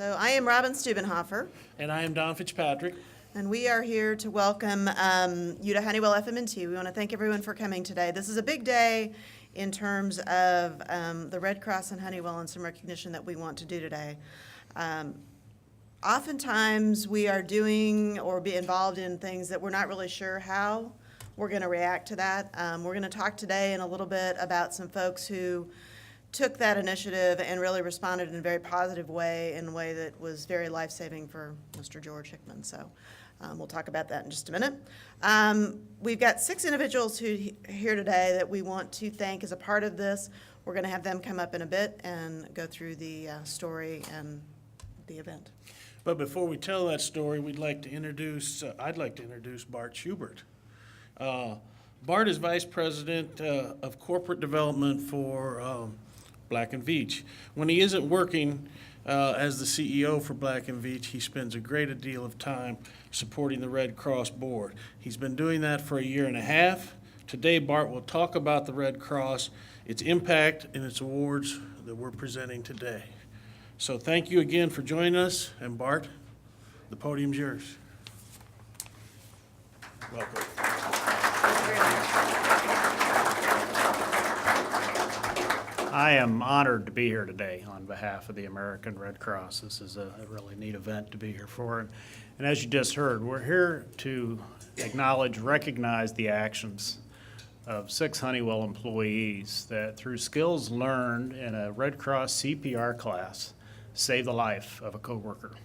So I am Robin Stubenhofer, And I am Don Fitzpatrick. and we are here to welcome you to Honeywell FM&T. We want to thank everyone for coming today. This is a big day in terms of the Red Cross and Honeywell and some recognition that we want to do today. Oftentimes we are doing or be involved in things that we're not really sure how we're going to react to that. We're going to talk today in a little bit about some folks who took that initiative and really responded in a very positive way, in a way that was very life-saving for Mr. George Hickman. So we'll talk about that in just a minute. We've got 6 individuals here today that we want to thank as a part of this. We're going to have them come up in a bit and go through the story and the event. But before we tell that story, I'd like to introduce Bart Schubert. Bart is Vice President of Corporate Development for Black & Veatch. When he isn't working as the CEO for Black & Veatch, he spends a great deal of time supporting the Red Cross Board. He's been doing that for a year and a half. Today, Bart will talk about the Red Cross, its impact, and its awards that we're presenting today. So thank you again for joining us, and Bart, the podium's yours. Welcome. I am honored to be here today on behalf of the American Red Cross. This is a really neat event to be here for. And as you just heard, we're here to acknowledge, recognize the actions of 6 Honeywell employees that through skills learned in a Red Cross CPR class saved the life of a coworker.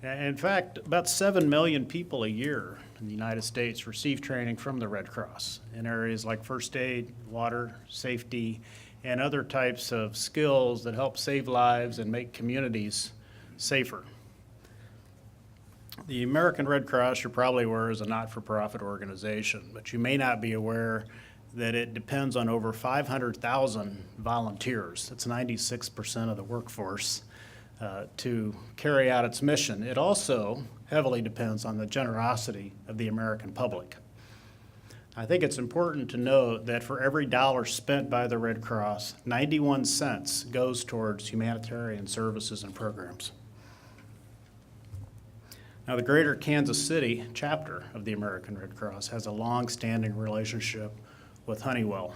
In fact, about 7 million people a year in the United States receive training from the Red Cross in areas like first aid, water, safety, and other types of skills that help save lives and make communities safer. The American Red Cross, you're probably aware, is a not-for-profit organization, but you may not be aware that it depends on over 500,000 volunteers. That's 96% of the workforce to carry out its mission. It also heavily depends on the generosity of the American public. I think it's important to note that for every dollar spent by the Red Cross, 91 cents goes towards humanitarian services and programs. Now, the Greater Kansas City chapter of the American Red Cross has a long-standing relationship with Honeywell.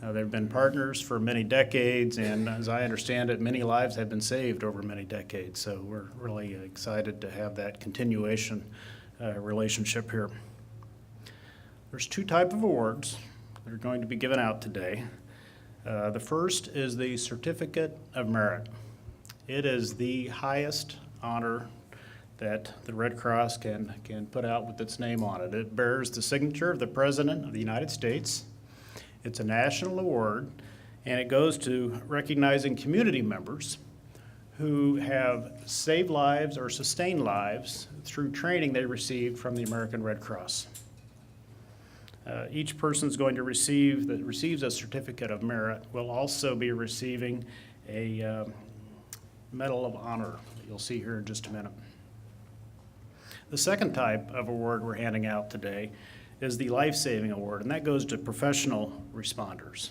They've been partners for many decades, and as I understand it, many lives have been saved over many decades. So we're really excited to have that continuation relationship here. There's 2 types of awards that are going to be given out today. The first is the Certificate of Merit. It is the highest honor that the Red Cross can put out with its name on it. It bears the signature of the President of the United States. It's a national award, and it goes to recognizing community members who have saved lives or sustained lives through training they received from the American Red Cross. Each person is going to receives a Certificate of Merit will also be receiving a Medal of Honor that you'll see here in just a minute. The second type of award we're handing out today is the Life-Saving Award, and that goes to professional responders.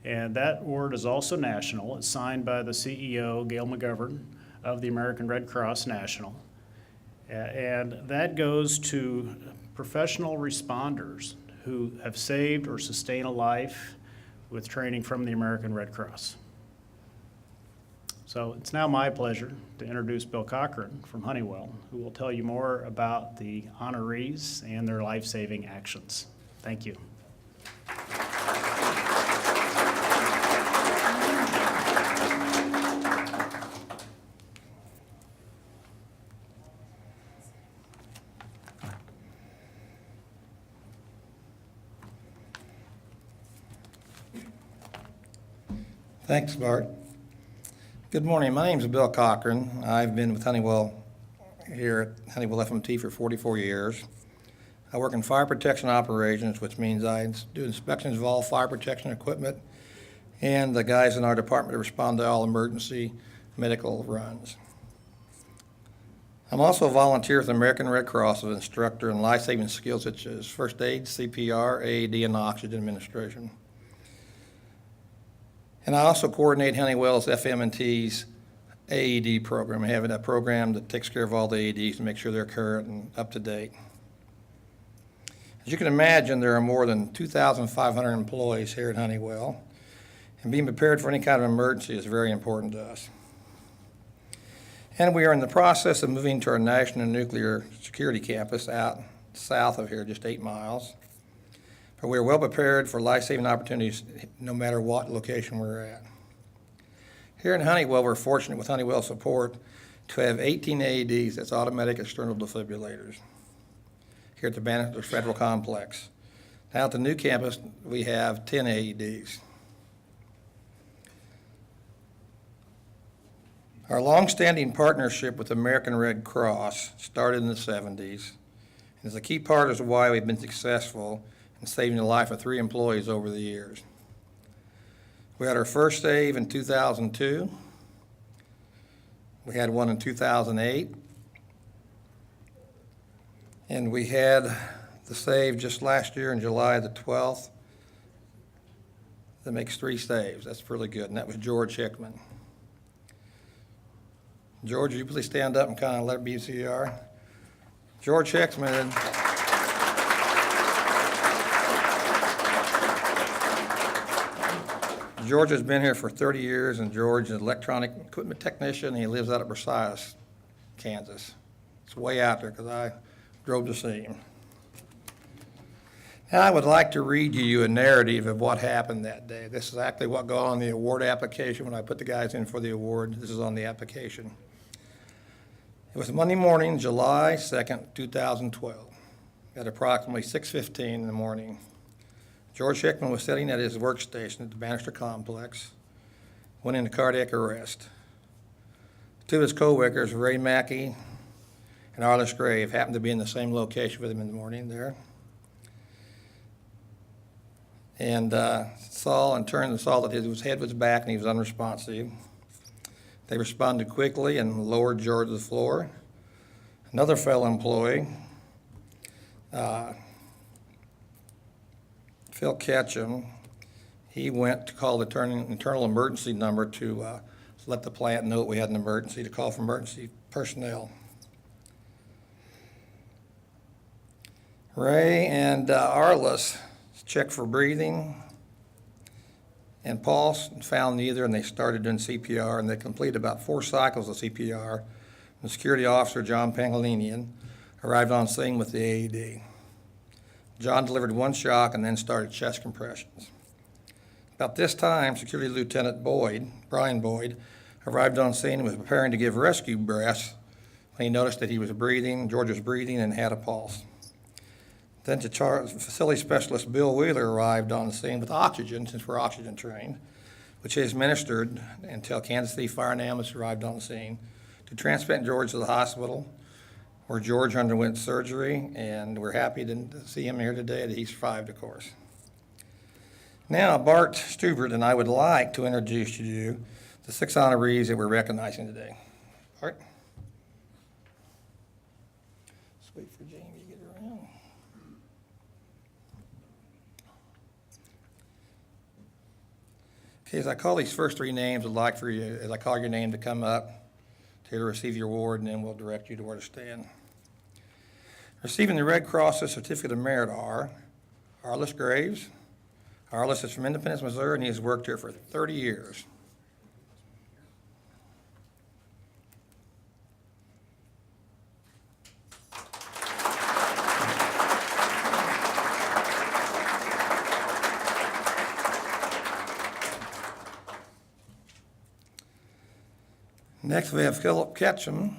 And that award is also national. It's signed by the CEO, Gail McGovern, of the American Red Cross National. And that goes to professional responders who have saved or sustained a life with training from the American Red Cross. So it's now my pleasure to introduce Bill Cochran from Honeywell, who will tell you more about the honorees and their life-saving actions. Thank you. Thanks, Bart. Good morning. My name is Bill Cochran. I've been with Honeywell here at Honeywell FM&T for 44 years. I work in fire protection operations, which means I do inspections of all fire protection equipment and the guys in our department to respond to all emergency medical runs. I'm also a volunteer with the American Red Cross as an instructor in life-saving skills such as first aid, CPR, AED, and oxygen administration. And I also coordinate Honeywell's FM&T's AED program, having a program that takes care of all the AEDs to make sure they're current and up to date. As you can imagine, there are more than 2,500 employees here at Honeywell, and being prepared for any kind of emergency is very important to us. And we are in the process of moving to our National Nuclear Security Campus out south of here, just 8 miles. But we are well prepared for life-saving opportunities no matter what location we're at. Here in Honeywell, we're fortunate with Honeywell support to have 18 AEDs, that's automatic external defibrillators, here at the Bucyrus Federal Complex. Now at the new campus, we have 10 AEDs. Our longstanding partnership with the American Red Cross started in the 70s and is a key part as to why we've been successful in saving the life of 3 employees over the years. We had our first save in 2002. We had one in 2008. And we had the save just last year in July the 12th. That makes 3 saves. That's really good. And that was George Hickman. George, would you please stand up and kind of let it be CPR? George Hickman. George has been here for 30 years, and George is an electronic equipment technician, and he lives out of Bucyrus, Kansas. It's way out there because I drove to see him. Now, I would like to read you a narrative of what happened that day. This is actually what got on the award application when I put the guys in for the award. This is on the application. It was Monday morning, July 2nd, 2012, at approximately 6:15 in the morning. George Hickman was sitting at his workstation at the Bannister Complex, went into cardiac arrest. 2 of his co-workers, Ray Mackey and Arliss Grave, happened to be in the same location with him in the morning there. And saw that his head was back and he was unresponsive. They responded quickly and lowered George to the floor. Another fellow employee, Phil Ketchum, he went to call the internal emergency number to let the plant know that we had an emergency, to call for emergency personnel. Ray and Arliss checked for breathing and pulse and found neither, and they started doing CPR, and they completed about 4 cycles of CPR. The security officer, John Pangolinian, arrived on scene with the AED. John delivered 1 shock and then started chest compressions. About this time, Security Lieutenant Brian Boyd, arrived on scene and was preparing to give rescue breaths when he noticed that George was breathing and had a pulse. Then facility specialist Bill Wheeler arrived on the scene with oxygen, since we're oxygen trained, which he administered until Kansas City Fire and Ambulance arrived on the scene to transport George to the hospital, where George underwent surgery, and we're happy to see him here today, that he survived, of course. Now, Bart Stubert and I would like to introduce to you the 6 honorees that we're recognizing today. Bart? Let's wait for Jamie to get around. Okay, as I call these first 3 names, I'd like for you, as I call your name, to come up to receive your award, and then we'll direct you to where to stand. Receiving the Red Cross Certificate of Merit are Arliss Graves. Arliss is from Independence, Missouri, and he has worked here for 30 years. Next, we have Philip Ketchum.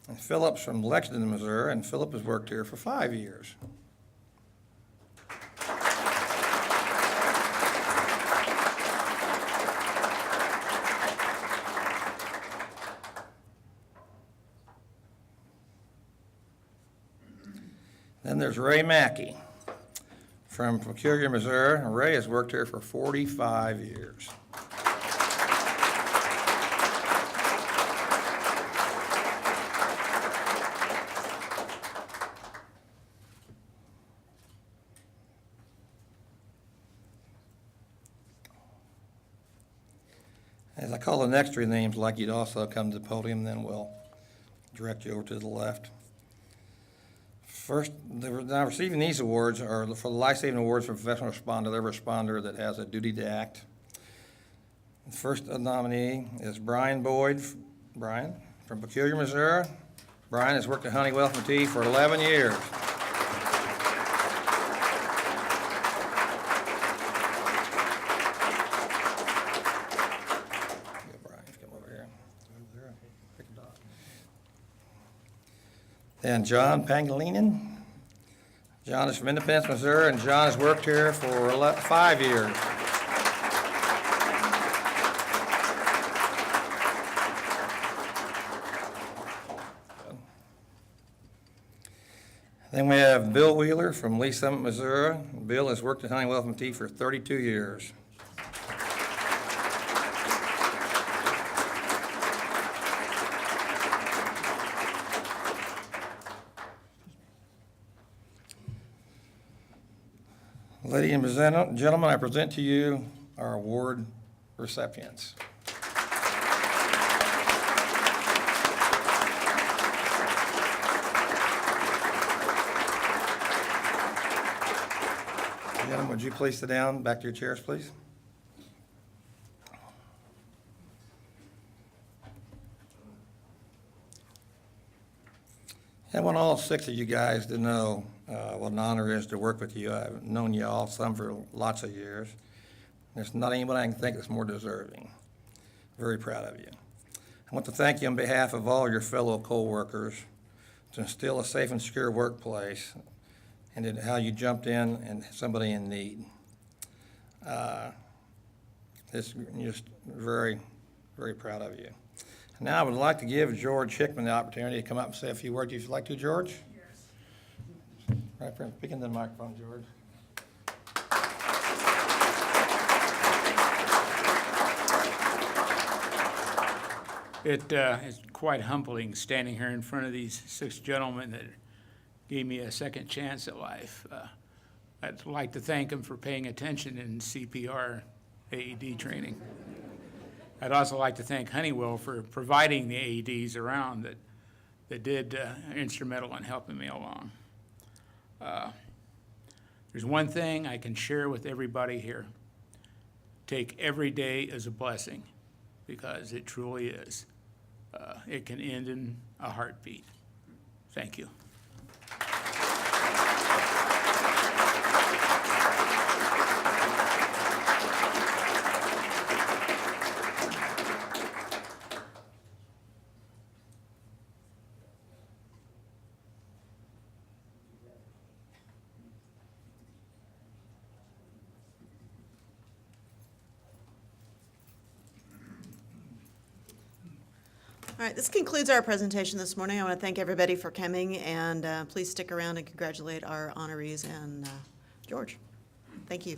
And Philip's from Lexington, Missouri, and Philip has worked here for 5 years. Then there's Ray Mackey from Bucyrus, Missouri. Ray has worked here for 45 years. As I call the next three names, I'd like you to also come to the podium, then we'll direct you over to the left. First, now receiving these awards are for the Life-Saving Awards for Professional Responder, every responder that has a duty to act. The first nominee is Brian Boyd. Brian, from Bucyrus, Missouri. Brian has worked at Honeywell FM&T for 11 years. And John Pangilinan. John is from Independence, Missouri, and John has worked here for 5 years. Then we have Bill Wheeler from Lee Summit, Missouri. Bill has worked at Honeywell FM&T for 32 years. Ladies and gentlemen, I present to you our award recipients. Gentlemen, would you please sit down, back to your chairs, please? I want all 6 of you guys to know what an honor it is to work with you. I've known you all, some for lots of years. There's not anyone I can think that's more deserving. Very proud of you. I want to thank you on behalf of all your fellow co-workers to instill a safe and secure workplace and how you jumped in and somebody in need. It's just very, very proud of you. Now I would like to give George Hickman the opportunity to come up and say a few words if you'd like to, George. Yes. Right, speak into the microphone, George. It is quite humbling standing here in front of these 6 gentlemen that gave me a second chance at life. I'd like to thank them for paying attention in CPR AED training. I'd also like to thank Honeywell for providing the AEDs around that did instrumental in helping me along. There's one thing I can share with everybody here. Take every day as a blessing, because it truly is. It can end in a heartbeat. Thank you. All right, this concludes our presentation this morning. I want to thank everybody for coming, and please stick around and congratulate our honorees and George. Thank you.